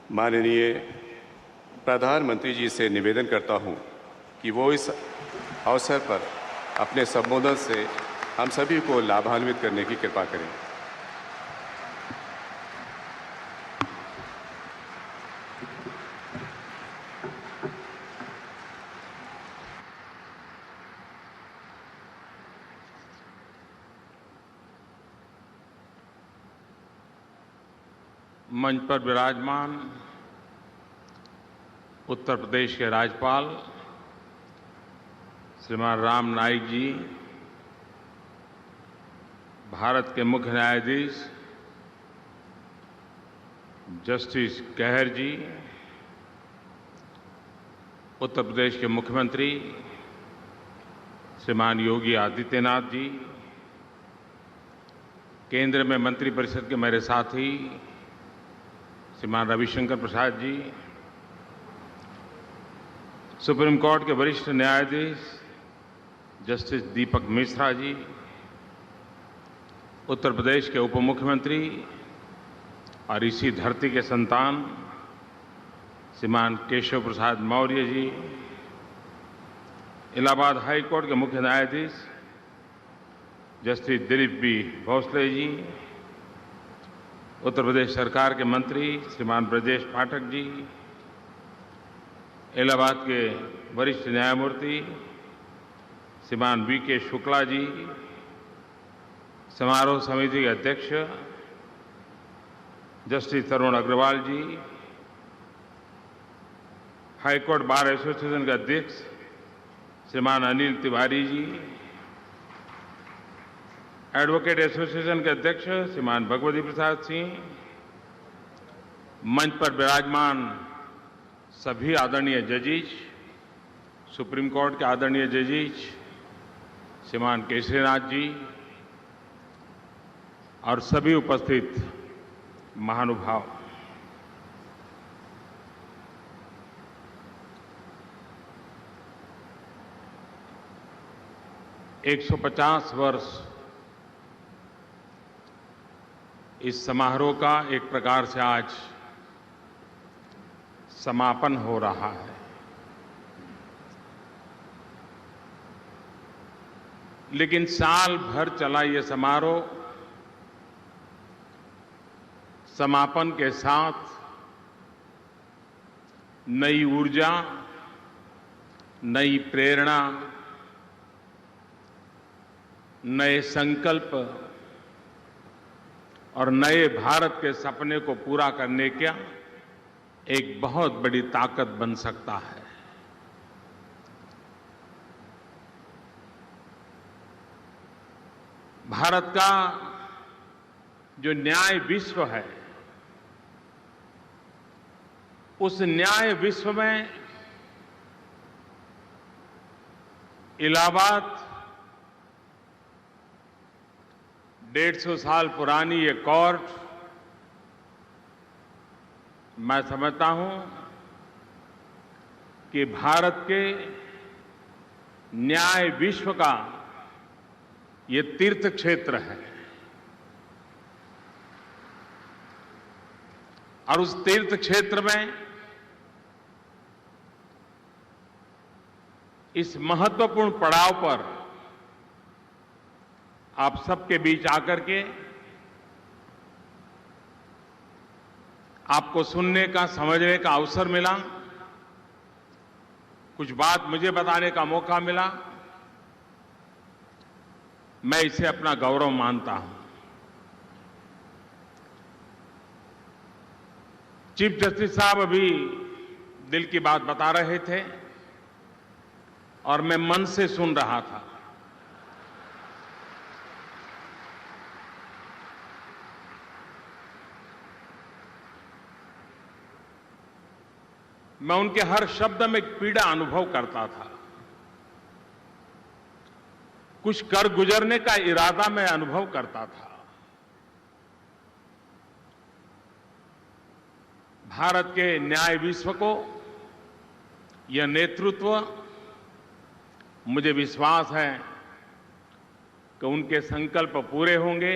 माननीय प्रधानमंत्री जी से निवेदन करता हूं कि वो इस अवसर पर अपने संबोधन से हम सभी को लाभान्वित करने की कृपा करें। मंच पर विराजमान उत्तर प्रदेश के राज्यपाल श्रीमान राम नाईक जी, भारत के मुख्य न्यायाधीश जस्टिस कहेर जी, उत्तर प्रदेश के मुख्यमंत्री श्रीमान योगी आदित्यनाथ जी, केंद्र में मंत्रिपरिषद के मेरे साथी श्रीमान रविशंकर प्रसाद जी, सुप्रीम कोर्ट के वरिष्ठ न्यायाधीश जस्टिस दीपक मिश्रा जी, उत्तर प्रदेश के उप मुख्यमंत्री और इसी धरती के संतान श्रीमान केशव प्रसाद मौर्य जी, इलाहाबाद हाई कोर्ट के मुख्य न्यायाधीश जस्टिस दिलीप बी भोसले जी, उत्तर प्रदेश सरकार के मंत्री श्रीमान ब्रजेश पाठक जी, इलाहाबाद के वरिष्ठ न्यायमूर्ति श्रीमान वी.के. शुक्ला जी, समारोह समिति के अध्यक्ष जस्टिस तरुण अग्रवाल जी, हाईकोर्ट बार एसोसिएशन के अध्यक्ष श्रीमान अनिल तिवारी जी, एडवोकेट एसोसिएशन के अध्यक्ष श्रीमान भगवती प्रसाद सिंह, मंच पर विराजमान सभी आदरणीय जजेस, सुप्रीम कोर्ट के आदरणीय जजेस श्रीमान केसरीनाथ जी और सभी उपस्थित महानुभाव, एक 150 वर्ष इस समारोह का एक प्रकार से आज समापन हो रहा है। लेकिन साल भर चला ये समारोह समापन के साथ नई ऊर्जा, नई प्रेरणा, नए संकल्प और नए भारत के सपने को पूरा करने का एक बहुत बड़ी ताकत बन सकता है। भारत का जो न्याय विश्व है, उस न्याय विश्व में इलाहाबाद 150 साल पुरानी ये कोर्ट, मैं समझता हूं कि भारत के न्याय विश्व का ये तीर्थ क्षेत्र है और उस तीर्थ क्षेत्र में इस महत्वपूर्ण पड़ाव पर आप सबके बीच आकर के आपको सुनने का, समझने का अवसर मिला, कुछ बात मुझे बताने का मौका मिला, मैं इसे अपना गौरव मानता हूं। चीफ जस्टिस साहब अभी दिल की बात बता रहे थे और मैं मन से सुन रहा था। मैं उनके हर शब्द में पीड़ा अनुभव करता था, कुछ कर गुजरने का इरादा मैं अनुभव करता था। भारत के न्याय विश्व को यह नेतृत्व, मुझे विश्वास है कि उनके संकल्प पूरे होंगे।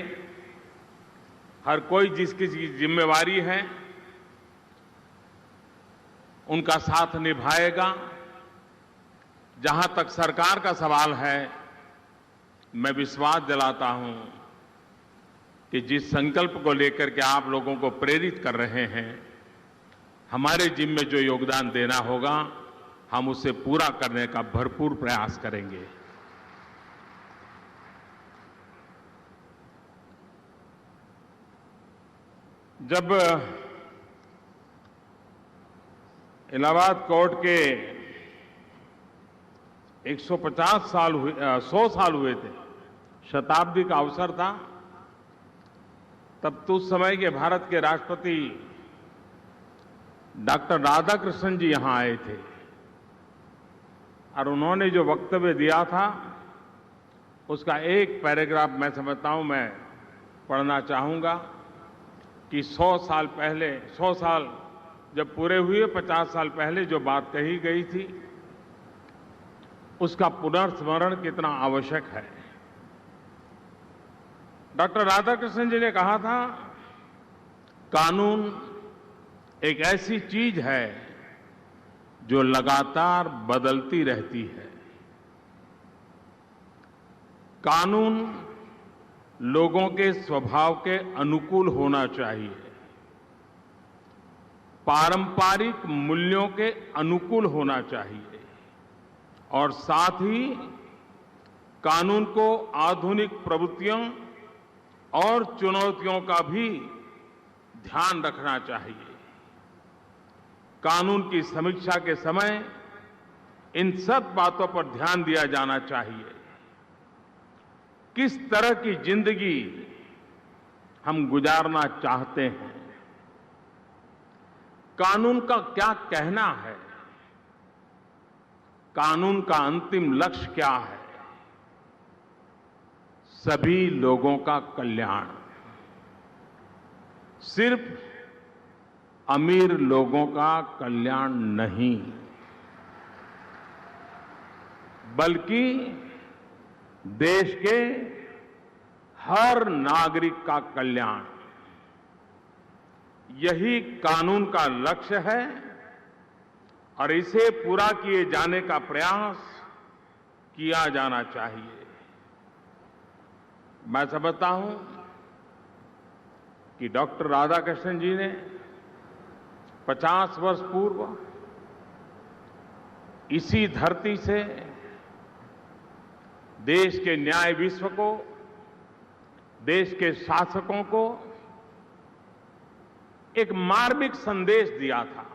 हर कोई जिसकी जिम्मेवारी है उनका साथ निभाएगा। जहां तक सरकार का सवाल है, मैं विश्वास दिलाता हूं कि जिस संकल्प को लेकर के आप लोगों को प्रेरित कर रहे हैं, हमारे जिम्मे में जो योगदान देना होगा, हम उसे पूरा करने का भरपूर प्रयास करेंगे। जब इलाहाबाद कोर्ट के 150 साल हुए 100 साल हुए थे, शताब्दी का अवसर था, तब तो उस समय के भारत के राष्ट्रपति डॉक्टर राधाकृष्णन जी यहां आए थे और उन्होंने जो वक्तव्य दिया था, उसका एक पैराग्राफ मैं समझता हूं, मैं पढ़ना चाहूंगा कि 100 साल पहले, 100 साल जब पूरे हुए, 50 साल पहले जो बात कही गई थी, उसका पुनर्स्मरण कितना आवश्यक है। डॉक्टर राधाकृष्णन जी ने कहा था, कानून एक ऐसी चीज है जो लगातार बदलती रहती है। कानून लोगों के स्वभाव के अनुकूल होना चाहिए, पारंपरिक मूल्यों के अनुकूल होना चाहिए और साथ ही कानून को आधुनिक प्रवृत्तियों और चुनौतियों का भी ध्यान रखना चाहिए। कानून की समीक्षा के समय इन सब बातों पर ध्यान दिया जाना चाहिए। किस तरह की जिंदगी हम गुजारना चाहते हैं, कानून का क्या कहना है, कानून का अंतिम लक्ष्य क्या है, सभी लोगों का कल्याण, सिर्फ अमीर लोगों का कल्याण नहीं, बल्कि देश के हर नागरिक का कल्याण, यही कानून का लक्ष्य है और इसे पूरा किए जाने का प्रयास किया जाना चाहिए। मैं समझता हूं कि डॉक्टर राधाकृष्णन जी ने 50 वर्ष पूर्व इसी धरती से देश के न्याय विश्व को, देश के शासकों को एक मार्मिक संदेश दिया था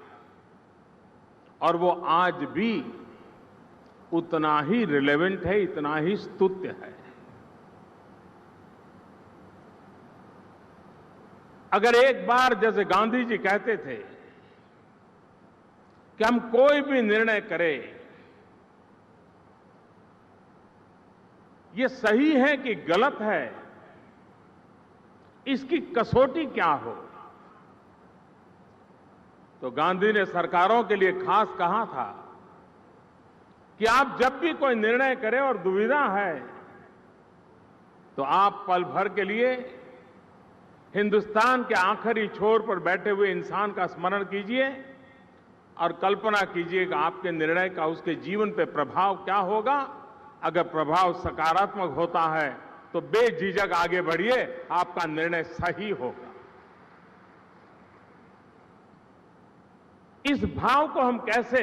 और वो आज भी उतना ही रिलेवेंट है, इतना ही स्तुत्य है। अगर एक बार जैसे गांधी जी कहते थे कि हम कोई भी निर्णय करें, ये सही है कि गलत है, इसकी कसौटी क्या हो, तो गांधी ने सरकारों के लिए खास कहा था कि आप जब भी कोई निर्णय करें और दुविधा है, तो आप पल भर के लिए हिंदुस्तान के आखिरी छोर पर बैठे हुए इंसान का स्मरण कीजिए और कल्पना कीजिए कि आपके निर्णय का उसके जीवन पर प्रभाव क्या होगा। अगर प्रभाव सकारात्मक होता है तो बेझिझक आगे बढ़िए, आपका निर्णय सही होगा। इस भाव को हम कैसे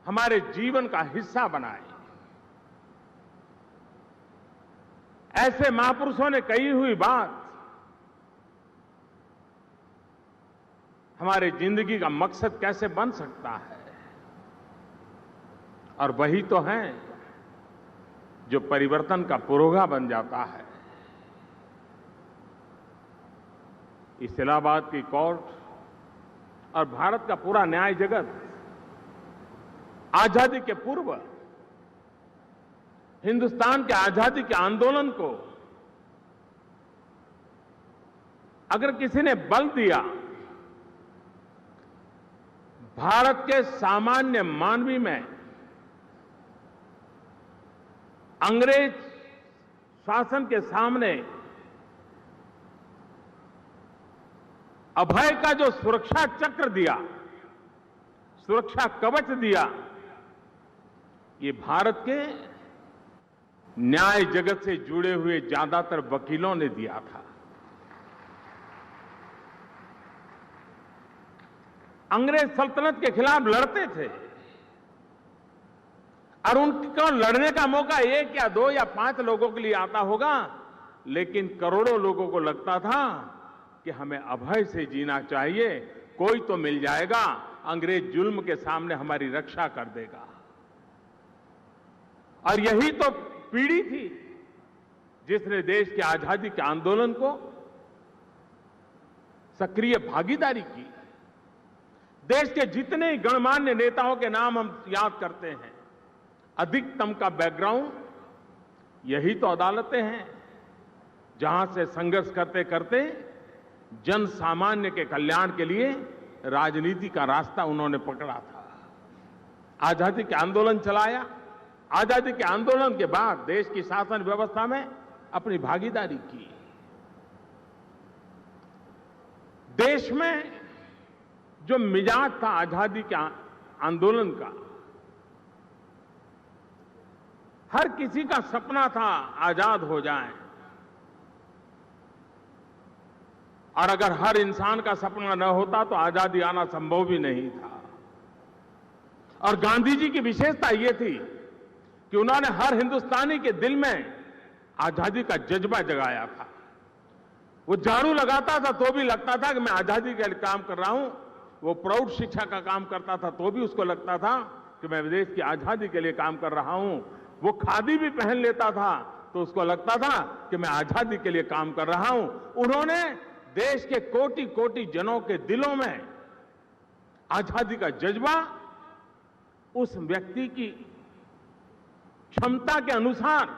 हमारे जीवन का हिस्सा बनाएं? ऐसे महापुरुषों ने कही हुई बात हमारे जिंदगी का मकसद कैसे बन सकता है? और वही तो है जो परिवर्तन का पुरोधा बन जाता है। इस इलाहाबाद की कोर्ट और भारत का पूरा न्याय जगत आजादी के पूर्व हिंदुस्तान के आजादी के आंदोलन को अगर किसी ने बल दिया, भारत के सामान्य मानवी में अंग्रेज शासन के सामने अभय का जो सुरक्षा चक्र दिया, सुरक्षा कवच दिया, ये भारत के न्याय जगत से जुड़े हुए ज्यादातर वकीलों ने दिया था। अंग्रेज सल्तनत के खिलाफ लड़ते थे और उनको लड़ने का मौका 1 या 2 या 5 लोगों के लिए आता होगा, लेकिन करोड़ों लोगों को लगता था कि हमें अभय से जीना चाहिए, कोई तो मिल जाएगा, अंग्रेज जुल्म के सामने हमारी रक्षा कर देगा। और यही तो पीढ़ी थी जिसने देश की आजादी के आंदोलन को सक्रिय भागीदारी की। देश के जितने गणमान्य नेताओं के नाम हम याद करते हैं, अधिकतम का बैकग्राउंड यही तो अदालतें हैं, जहां से संघर्ष करते करते जन सामान्य के कल्याण के लिए राजनीति का रास्ता उन्होंने पकड़ा था। आजादी के आंदोलन चलाया, आजादी के आंदोलन के बाद देश की शासन व्यवस्था में अपनी भागीदारी की। देश में जो मिजाज था आजादी के आंदोलन का, हर किसी का सपना था आजाद हो जाए, और अगर हर इंसान का सपना न होता तो आजादी आना संभव भी नहीं था। और गांधी जी की विशेषता यह थी कि उन्होंने हर हिंदुस्तानी के दिल में आजादी का जज्बा जगाया था। वो झाड़ू लगाता था तो भी लगता था कि मैं आजादी के लिए काम कर रहा हूं। वो प्रौढ़ शिक्षा का काम करता था तो भी उसको लगता था कि मैं देश की आजादी के लिए काम कर रहा हूं। वो खादी भी पहन लेता था तो उसको लगता था कि मैं आजादी के लिए काम कर रहा हूं। उन्होंने देश के कोटि कोटि जनों के दिलों में आजादी का जज्बा उस व्यक्ति की क्षमता के अनुसार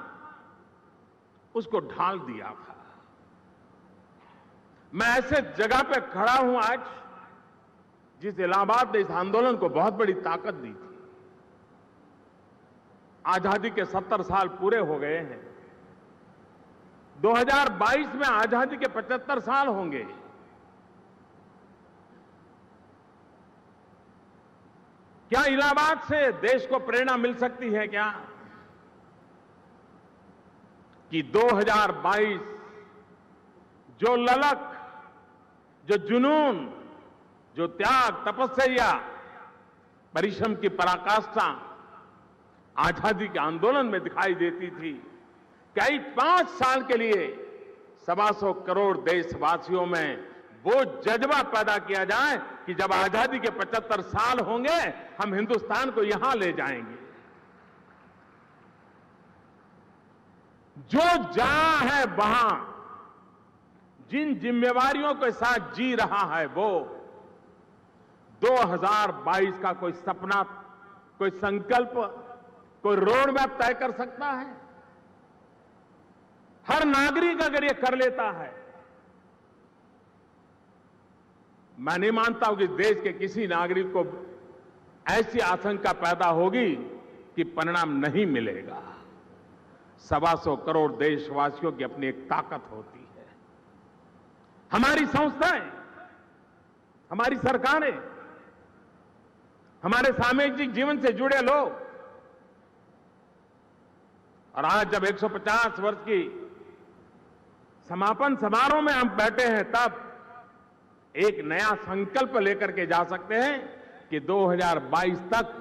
उसको ढाल दिया था। मैं ऐसे जगह पे खड़ा हूं आज जिस इलाहाबाद ने इस आंदोलन को बहुत बड़ी ताकत दी थी। आजादी के 70 साल पूरे हो गए हैं। 2022 में आजादी के 75 साल होंगे। क्या इलाहाबाद से देश को प्रेरणा मिल सकती है क्या कि 2022 जो ललक, जो जुनून, जो त्याग, तपस्या, परिश्रम की पराकाष्ठा आजादी के आंदोलन में दिखाई देती थी, कई 5 साल के लिए 125 करोड़ देशवासियों में वो जज्बा पैदा किया जाए कि जब आजादी के 75 साल होंगे हम हिंदुस्तान को यहां ले जाएंगे। जो जहां है वहां जिन जिम्मेवारियों के साथ जी रहा है वो 2022 का कोई सपना, कोई संकल्प, कोई रोड मैप तय कर सकता है? हर नागरिक अगर ये कर लेता है, मैं नहीं मानता हूं कि देश के किसी नागरिक को ऐसी आशंका पैदा होगी कि परिणाम नहीं मिलेगा। 125 करोड़ देशवासियों की अपनी एक ताकत होती है। हमारी संस्थाएं, हमारी सरकारें, हमारे सामाजिक जीवन से जुड़े लोग, और आज जब 150 वर्ष की समापन समारोह में हम बैठे हैं तब एक नया संकल्प लेकर के जा सकते हैं कि 2022 तक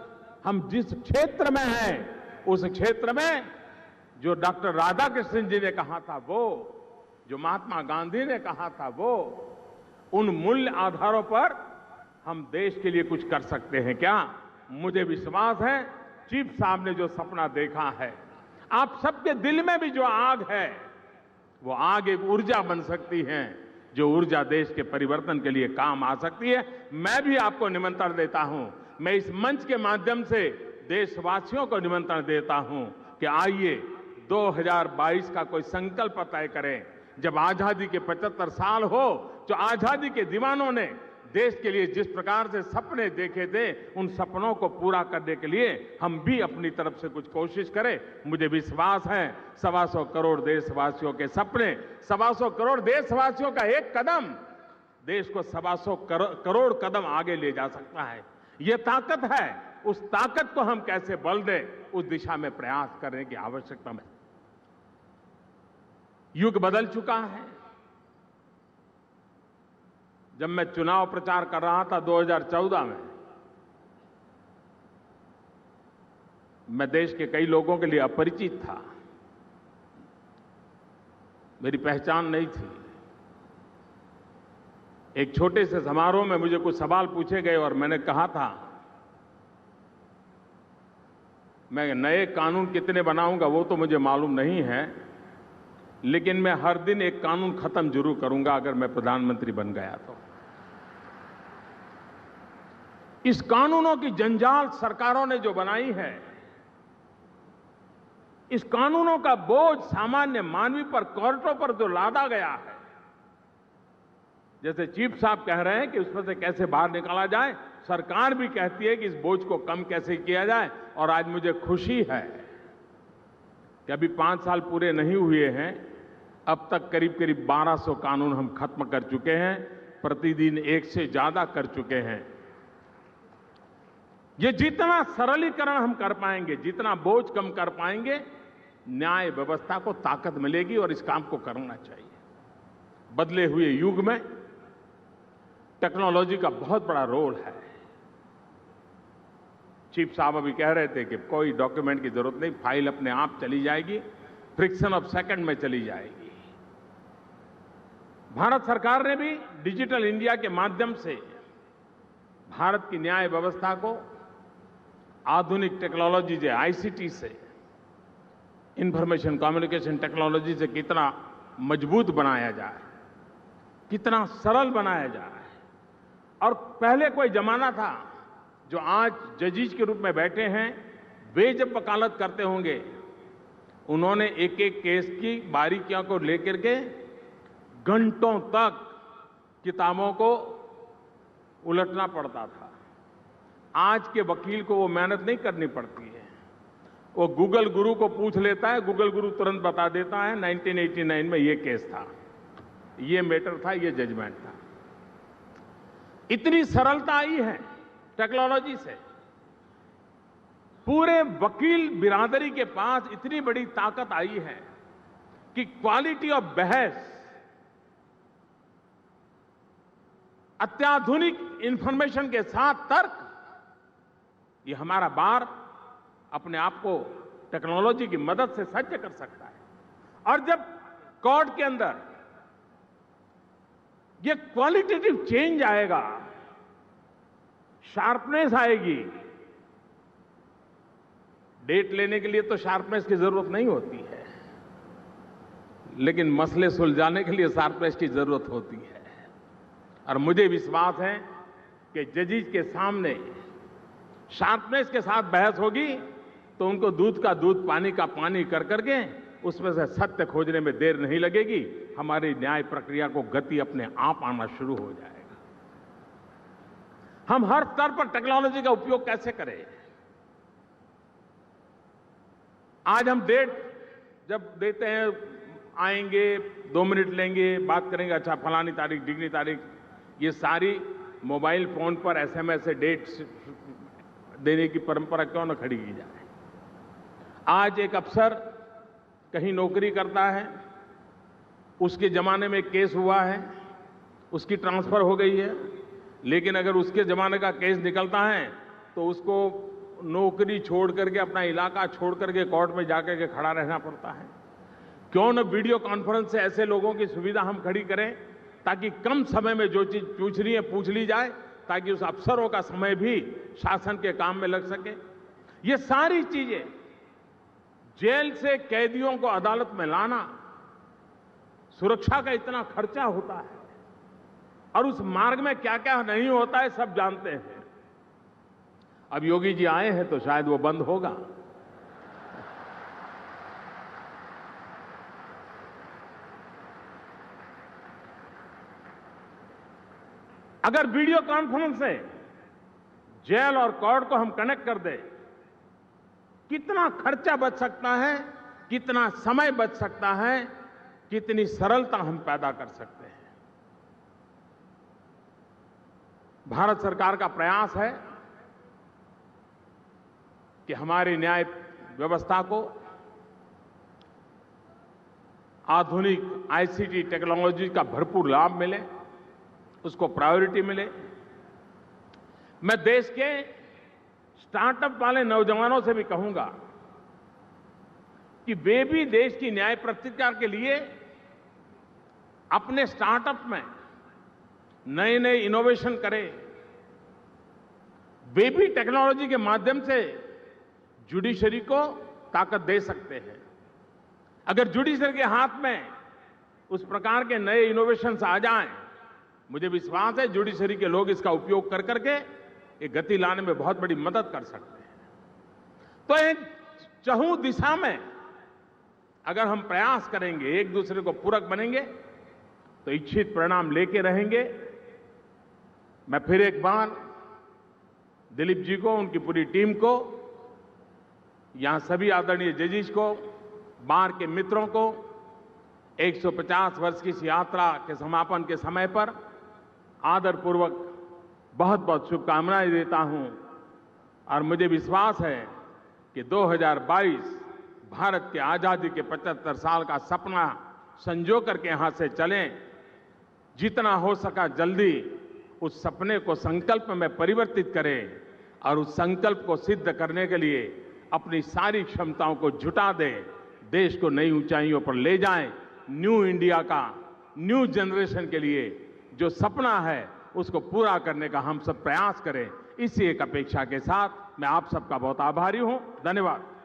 हम जिस क्षेत्र में हैं उस क्षेत्र में जो डॉक्टर राधाकृष्णन जी ने कहा था वो, जो महात्मा गांधी ने कहा था वो, उन मूल्य आधारों पर हम देश के लिए कुछ कर सकते हैं क्या? मुझे विश्वास है चीफ साहब ने जो सपना देखा है, आप सबके दिल में भी जो आग है वो आग एक ऊर्जा बन सकती है, जो ऊर्जा देश के परिवर्तन के लिए काम आ सकती है। मैं भी आपको निमंत्रण देता हूं, मैं इस मंच के माध्यम से देशवासियों को निमंत्रण देता हूं कि आइए 2022 का कोई संकल्प तय करें। जब आजादी के 75 साल हो, जो आजादी के दीवानों ने देश के लिए जिस प्रकार से सपने देखे थे, उन सपनों को पूरा करने के लिए हम भी अपनी तरफ से कुछ कोशिश करें। मुझे विश्वास है 125 करोड़ देशवासियों के सपने, 125 करोड़ देशवासियों का एक कदम देश को 125 करोड़ कदम आगे ले जा सकता है। ये ताकत है। उस ताकत को हम कैसे बल दें, उस दिशा में प्रयास करने की आवश्यकता है। युग बदल चुका है। जब मैं चुनाव प्रचार कर रहा था 2014 में, मैं देश के कई लोगों के लिए अपरिचित था। मेरी पहचान नहीं थी। एक छोटे से समारोह में मुझे कुछ सवाल पूछे गए और मैंने कहा था, मैं नए कानून कितने बनाऊंगा वो तो मुझे मालूम नहीं है, लेकिन मैं हर दिन एक कानून खत्म जरूर करूंगा अगर मैं प्रधानमंत्री बन गया तो। इस कानूनों की जंजाल सरकारों ने जो बनाई है, इस कानूनों का बोझ सामान्य मानवी पर, कोर्टों पर जो लादा गया है, जैसे चीफ साहब कह रहे हैं कि उसमें से कैसे बाहर निकाला जाए, सरकार भी कहती है कि इस बोझ को कम कैसे किया जाए। और आज मुझे खुशी है कि अभी 5 साल पूरे नहीं हुए हैं, अब तक करीब करीब 1200 कानून हम खत्म कर चुके हैं, प्रतिदिन 1 से ज्यादा कर चुके हैं। ये जितना सरलीकरण हम कर पाएंगे, जितना बोझ कम कर पाएंगे, न्याय व्यवस्था को ताकत मिलेगी और इस काम को करना चाहिए। बदले हुए युग में टेक्नोलॉजी का बहुत बड़ा रोल है। चीफ साहब अभी कह रहे थे कि कोई डॉक्यूमेंट की जरूरत नहीं, फाइल अपने आप चली जाएगी, फ्रिक्शन ऑफ सेकंड में चली जाएगी। भारत सरकार ने भी डिजिटल इंडिया के माध्यम से भारत की न्याय व्यवस्था को आधुनिक टेक्नोलॉजी से, आईसीटी से, इंफॉर्मेशन कम्युनिकेशन टेक्नोलॉजी से कितना मजबूत बनाया जाए, कितना सरल बनाया जाए। और पहले कोई जमाना था, जो आज जजेस के रूप में बैठे हैं, वे जब वकालत करते होंगे, उन्होंने एक एक केस की बारीकियों को लेकर के घंटों तक किताबों को उलटना पड़ता था। आज के वकील को वो मेहनत नहीं करनी पड़ती है। वो गूगल गुरु को पूछ लेता है, गूगल गुरु तुरंत बता देता है 1989 में ये केस था, ये मैटर था, ये जजमेंट था। इतनी सरलता आई है टेक्नोलॉजी से। पूरे वकील बिरादरी के पास इतनी बड़ी ताकत आई है कि क्वालिटी ऑफ बहस, अत्याधुनिक इंफॉर्मेशन के साथ तर्क, ये हमारा बार अपने आप को टेक्नोलॉजी की मदद से सज्ज कर सकता है। और जब कोर्ट के अंदर ये क्वालिटेटिव चेंज आएगा, शार्पनेस आएगी। डेट लेने के लिए तो शार्पनेस की जरूरत नहीं होती है, लेकिन मसले सुलझाने के लिए शार्पनेस की जरूरत होती है। और मुझे विश्वास है कि जजेस के सामने शार्पनेस के साथ बहस होगी तो उनको दूध का दूध, पानी का पानी कर करके उसमें से सत्य खोजने में देर नहीं लगेगी। हमारी न्याय प्रक्रिया को गति अपने आप आना शुरू हो जाएगा। हम हर स्तर पर टेक्नोलॉजी का उपयोग कैसे करें? आज हम डेट जब देते हैं, आएंगे, 2 मिनट लेंगे, बात करेंगे, अच्छा फलानी तारीख, डिगनी तारीख, ये सारी मोबाइल फोन पर एसएमएस से डेट देने की परंपरा क्यों न खड़ी की जाए? आज एक अफसर कहीं नौकरी करता है, उसके जमाने में केस हुआ है, उसकी ट्रांसफर हो गई है, लेकिन अगर उसके जमाने का केस निकलता है तो उसको नौकरी छोड़ करके, अपना इलाका छोड़ करके कोर्ट में जाकर के खड़ा रहना पड़ता है। क्यों न वीडियो कॉन्फ्रेंस से ऐसे लोगों की सुविधा हम खड़ी करें ताकि कम समय में जो चीज पूछनी है पूछ ली जाए, ताकि उस अफसरों का समय भी शासन के काम में लग सके। ये सारी चीजें, जेल से कैदियों को अदालत में लाना, सुरक्षा का इतना खर्चा होता है और उस मार्ग में क्या क्या नहीं होता है सब जानते हैं। अब योगी जी आए हैं तो शायद वो बंद होगा। अगर वीडियो कॉन्फ्रेंस से जेल और कोर्ट को हम कनेक्ट कर दें, कितना खर्चा बच सकता है, कितना समय बच सकता है, कितनी सरलता हम पैदा कर सकते हैं। भारत सरकार का प्रयास है कि हमारी न्याय व्यवस्था को आधुनिक आईसीटी टेक्नोलॉजी का भरपूर लाभ मिले, उसको प्रायोरिटी मिले। मैं देश के स्टार्टअप वाले नौजवानों से भी कहूंगा कि वे भी देश की न्याय प्रतिष्ठा के लिए अपने स्टार्टअप में नए नए इनोवेशन करें। वे भी टेक्नोलॉजी के माध्यम से जुडिशरी को ताकत दे सकते हैं। अगर जुडिशरी के हाथ में उस प्रकार के नए इनोवेशंस आ जाएं, मुझे विश्वास है जुडिशरी के लोग इसका उपयोग कर करके एक गति लाने में बहुत बड़ी मदद कर सकते हैं। तो एक चहुं दिशा में अगर हम प्रयास करेंगे, एक दूसरे को पूरक बनेंगे, तो इच्छित परिणाम लेके रहेंगे। मैं फिर एक बार दिलीप जी को, उनकी पूरी टीम को, यहां सभी आदरणीय जजेस को, बार के मित्रों को 150 वर्ष की इस यात्रा के समापन के समय पर आदरपूर्वक बहुत बहुत शुभकामनाएं देता हूं। और मुझे विश्वास है कि 2022 भारत के आजादी के 75 साल का सपना संजो करके यहां से चलें। जितना हो सका जल्दी उस सपने को संकल्प में परिवर्तित करें और उस संकल्प को सिद्ध करने के लिए अपनी सारी क्षमताओं को जुटा दें, देश को नई ऊंचाइयों पर ले जाएं। न्यू इंडिया का, न्यू जनरेशन के लिए जो सपना है उसको पूरा करने का हम सब प्रयास करें। इसी एक अपेक्षा के साथ मैं आप सबका बहुत आभारी हूं। धन्यवाद।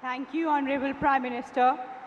Thank you, Honorable Prime Minister.